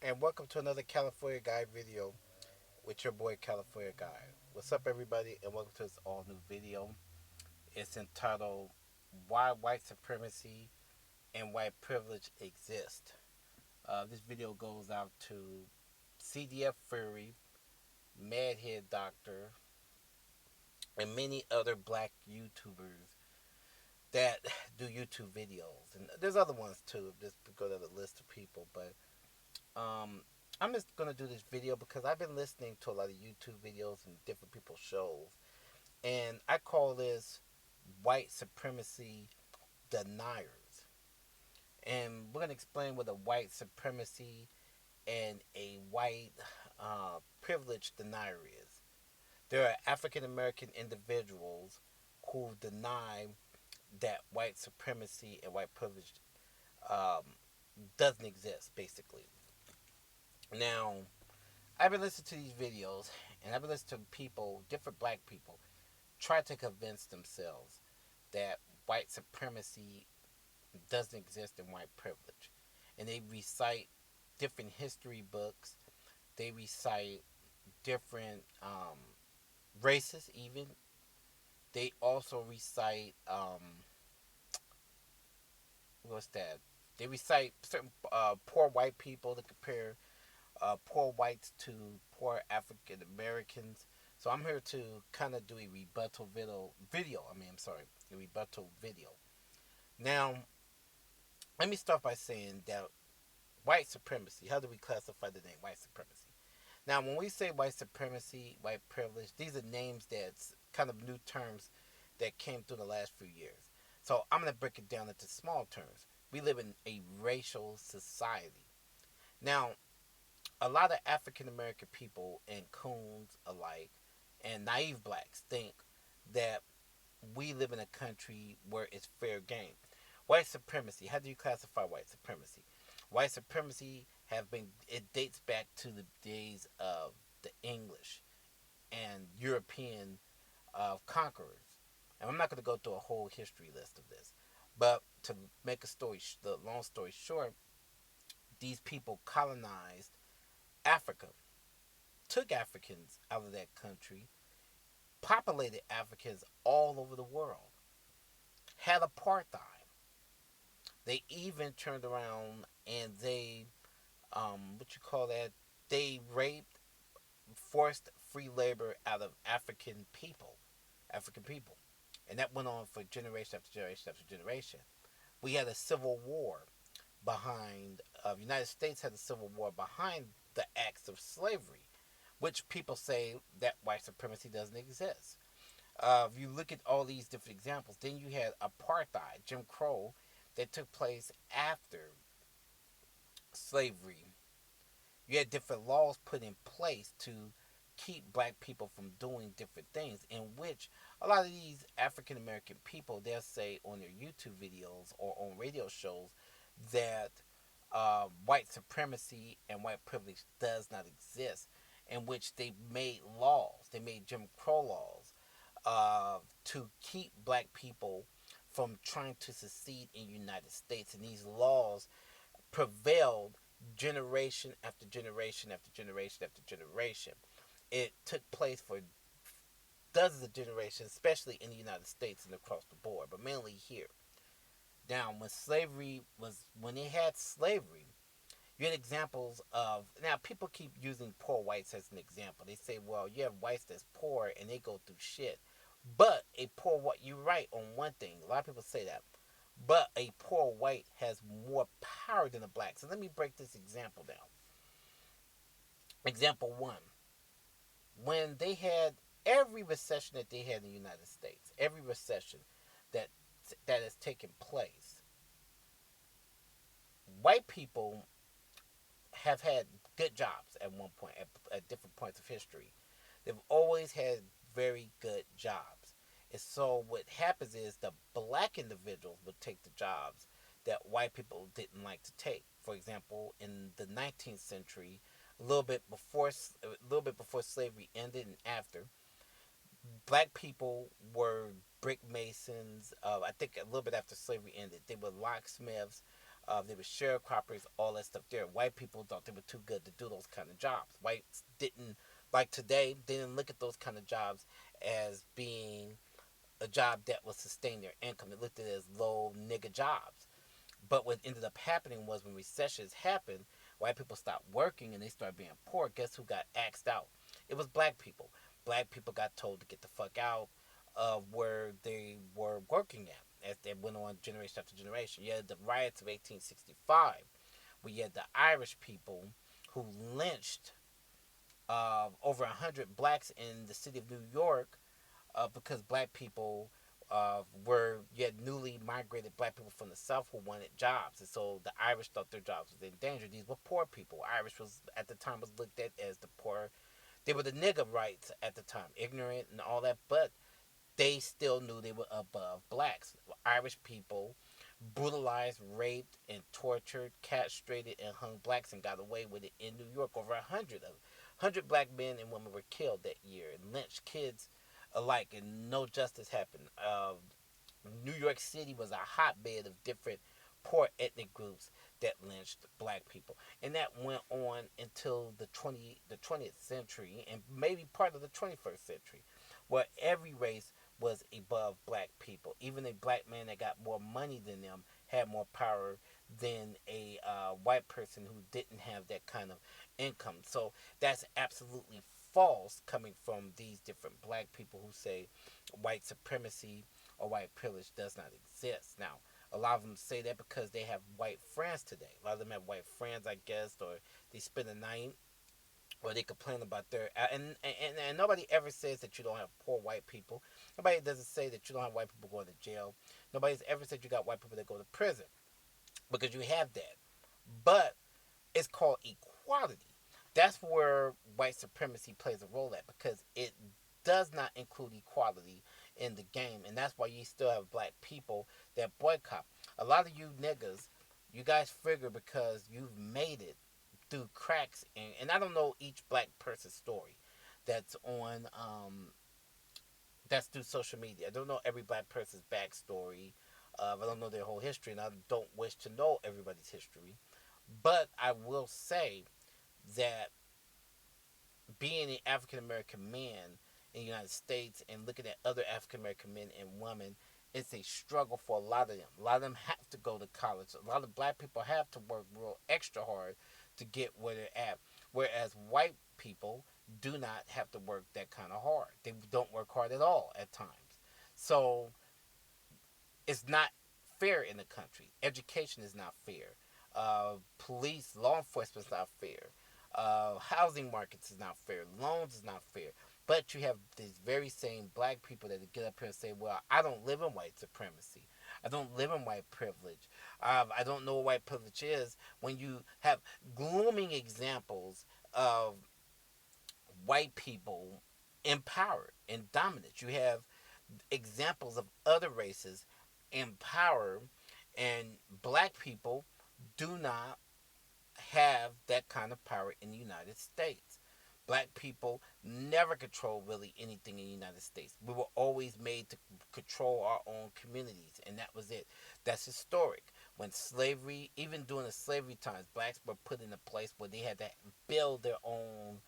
and welcome to another California Guy video with your boy California Guy. What's up, everybody, and welcome to this all new video. It's entitled Why White Supremacy and White Privilege Exist. This video goes out to CDFury, Madhead Doctor, and many other black YouTubers that do YouTube videos. And there's other ones too, just to go to the list of people, but Um, I'm just gonna do this video because I've been listening to a lot of YouTube videos and different people's shows, and I call this white supremacy deniers. And we're gonna explain what a white supremacy and a white privilege denier is. There are African American individuals who deny that white supremacy and white privilege um, doesn't exist, basically. Now, I've been listening to these videos, and I've been listening to people, different black people, try to convince themselves that white supremacy doesn't exist in white privilege. And they recite different history books, they recite different races, even. They also recite, what's that? They recite certain poor white people to compare poor whites to poor African Americans. So I'm here to kind of do a rebuttal video. I'm sorry, a rebuttal video. Now, let me start by saying that white supremacy. How do we classify the name white supremacy? Now, when we say white supremacy, white privilege, these are names that's kind of new terms that came through the last few years. So I'm going to break it down into small terms. We live in a racial society. Now, a lot of African American people and coons alike and naive blacks think that we live in a country where it's fair game. White supremacy, how do you classify white supremacy? White supremacy have been it dates back to the days of the English and European conquerors. And I'm not going to go through a whole history list of this, but to make the long story short, these people colonized Africa, took Africans out of that country, populated Africans all over the world, had apartheid. They even turned around and what you call that? They raped, forced free labor out of African people, and that went on for generation after generation after generation. We had a civil war behind. The United States had a civil war behind the acts of slavery, which people say that white supremacy doesn't exist. If you look at all these different examples, then you had apartheid, Jim Crow, that took place after slavery. You had different laws put in place to keep black people from doing different things, in which a lot of these African American people, they'll say on their YouTube videos or on radio shows that white supremacy and white privilege does not exist, in which they made laws, they made Jim Crow laws to keep black people from trying to secede in the United States. And these laws prevailed generation after generation after generation after generation. It took place for dozens of generations, especially in the United States and across the board, but mainly here. Now, when they had slavery, you had examples of, now people keep using poor whites as an example. They say, well, you have whites that's poor and they go through shit. But a poor white, you're right on one thing. A lot of people say that. But a poor white has more power than a black. So let me break this example down. Example one: when they had every recession that they had in the United States, every recession that that has taken place, white people have had good jobs at one point, at different points of history. They've always had very good jobs. And so what happens is the black individuals would take the jobs that white people didn't like to take. For example, in the 19th century, a little bit before slavery ended and after, black people were brick masons. I think a little bit after slavery ended, they were locksmiths. They were sharecroppers, all that stuff there. White people thought they were too good to do those kind of jobs. Whites didn't, like today, they didn't look at those kind of jobs as being a job that would sustain their income. They looked at it as low nigga jobs. But what ended up happening was when recessions happened, white people stopped working and they started being poor. Guess who got axed out? It was black people. Black people got told to get the fuck out of where they were working at as they went on generation after generation. You had the riots of 1865, where you had the Irish people who lynched over 100 blacks in the city of New York because black people were, you had newly migrated black people from the South who wanted jobs, and so the Irish thought their jobs was in danger. These were poor people. Irish was at the time was looked at as the poor. They were the nigger rights at the time, ignorant and all that, but they still knew they were above blacks. Irish people brutalized, raped, and tortured, castrated, and hung blacks and got away with it in New York. Over 100 black men and women were killed that year and lynched, kids alike, and no justice happened. New York City was a hotbed of different poor ethnic groups that lynched black people, and that went on until the 20th century and maybe part of the 21st century, where every race was above black people. Even a black man that got more money than them had more power than a white person who didn't have that kind of income. So that's absolutely false coming from these different black people who say white supremacy or white privilege does not exist. Now, a lot of them say that because they have white friends today. A lot of them have white friends, I guess, or they spend the night, or they complain about their and nobody ever says that you don't have poor white people. Nobody doesn't say that you don't have white people going to jail. Nobody's ever said you got white people that go to prison because you have that. But it's called equality. That's where white supremacy plays a role at because it does not include equality in the game, and that's why you still have black people that boycott. A lot of you niggas, you guys figure because you've made it through cracks, and I don't know each black person's story that's on that's through social media. I don't know every black person's backstory. I don't know their whole history, and I don't wish to know everybody's history. But I will say that being an African American man in the United States and looking at other African American men and women, it's a struggle for a lot of them. A lot of them have to go to college. A lot of black people have to work real extra hard to get where they're at. Whereas white people do not have to work that kind of hard. They don't work hard at all at times. So it's not fair in the country. Education is not fair. Police, law enforcement is not fair. Housing markets is not fair. Loans is not fair. But you have these very same black people that get up here and say, well, I don't live in white supremacy. I don't live in white privilege. I don't know what white privilege is when you have glooming examples of white people in power and dominance. You have examples of other races in power, and black people do not have that kind of power in the United States. Black people never control really anything in the United States. We were always made to control our own communities, and that was it. That's historic. When slavery, even during the slavery times, blacks were put in a place where they had to build their own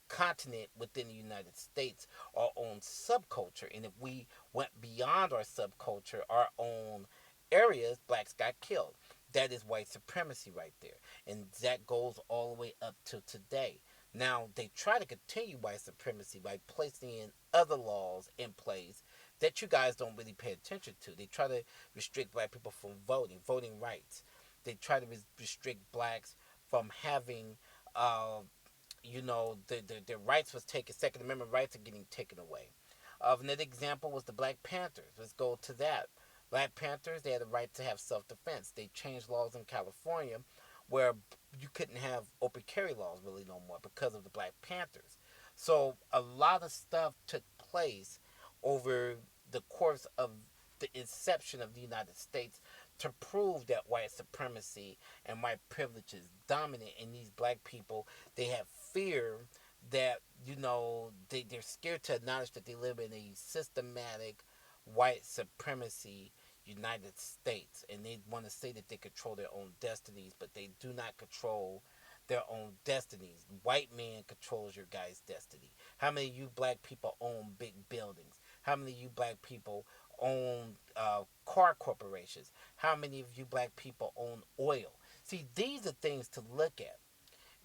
continent within the United States, our own subculture. And if we went beyond our subculture, our own areas, blacks got killed. That is white supremacy right there. And that goes all the way up to today. Now, they try to continue white supremacy by placing in other laws in place that you guys don't really pay attention to. They try to restrict black people from voting rights. They try to restrict blacks from having their rights was taken. Second Amendment rights are getting taken away. Another example was the Black Panthers. Let's go to that. Black Panthers, they had the right to have self-defense. They changed laws in California where you couldn't have open carry laws really no more because of the Black Panthers. So a lot of stuff took place over the course of the inception of the United States to prove that white supremacy and white privilege is dominant in these black people. They have fear that, they're scared to acknowledge that they live in a systematic white supremacy United States, and they want to say that they control their own destinies, but they do not control their own destinies. White man controls your guy's destiny. How many of you black people own big buildings? How many of you black people own car corporations? How many of you black people own oil? See, these are things to look at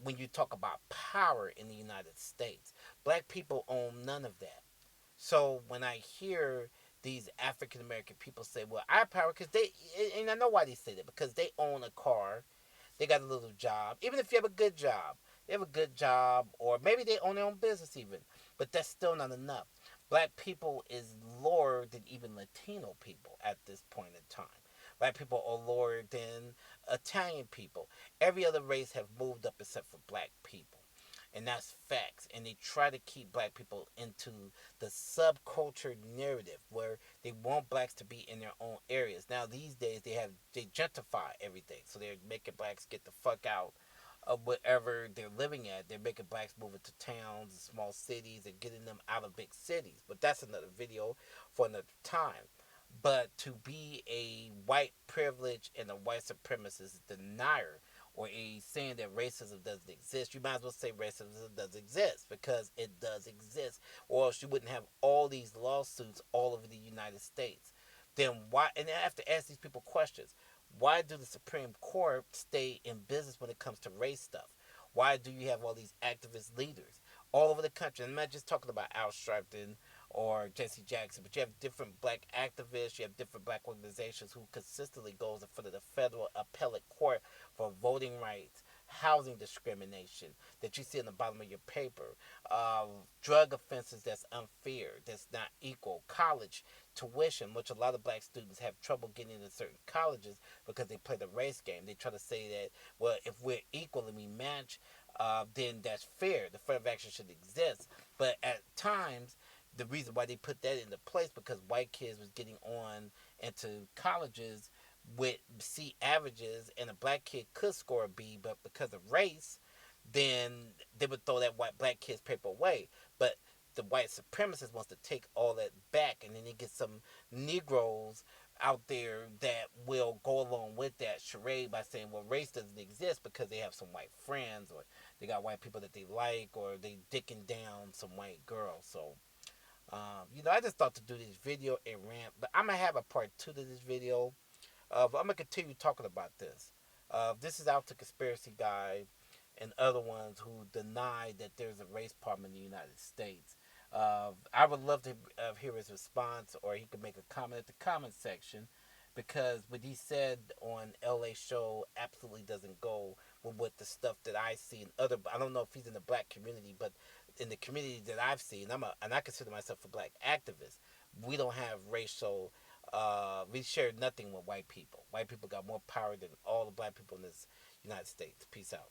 when you talk about power in the United States. Black people own none of that. So when I hear these African American people say, "Well, I have power," because they, and I know why they say that, because they own a car, they got a little job. Even if you have a good job, they have a good job, or maybe they own their own business even, but that's still not enough. Black people is lower than even Latino people at this point in time. Black people are lower than Italian people. Every other race have moved up except for black people. And that's facts. And they try to keep black people into the subculture narrative where they want blacks to be in their own areas. Now these days they gentrify everything. So they're making blacks get the fuck out of wherever they're living at. They're making blacks move into towns and small cities and getting them out of big cities. But that's another video for another time. But to be a white privilege and a white supremacist denier, or a saying that racism doesn't exist, you might as well say racism does exist, because it does exist, or else you wouldn't have all these lawsuits all over the United States. Then why? And I have to ask these people questions. Why do the Supreme Court stay in business when it comes to race stuff? Why do you have all these activist leaders all over the country? I'm not just talking about Al Sharpton or Jesse Jackson, but you have different black activists, you have different black organizations who consistently goes in front of the federal appellate court for voting rights, housing discrimination that you see in the bottom of your paper, drug offenses that's unfair, that's not equal, college tuition, which a lot of black students have trouble getting into certain colleges because they play the race game. They try to say that, well, if we're equal and we match, then that's fair. The affirmative action should exist. But at times, the reason why they put that into place because white kids was getting on into colleges with C averages, and a black kid could score a B, but because of race, then they would throw that white black kid's paper away. But the white supremacist wants to take all that back, and then they get some Negroes out there that will go along with that charade by saying, well, race doesn't exist because they have some white friends, or they got white people that they like, or they dicking down some white girls. So I just thought to do this video and rant, but I'm gonna have a part two to this video. But I'm gonna continue talking about this. This is out to conspiracy guy and other ones who deny that there's a race problem in the United States. I would love to hear his response, or he could make a comment at the comment section, because what he said on LA show absolutely doesn't go with what the stuff that I see in other. I don't know if he's in the black community, but in the community that I've seen, and I consider myself a black activist. We don't have racial. We share nothing with white people. White people got more power than all the black people in this United States. Peace out.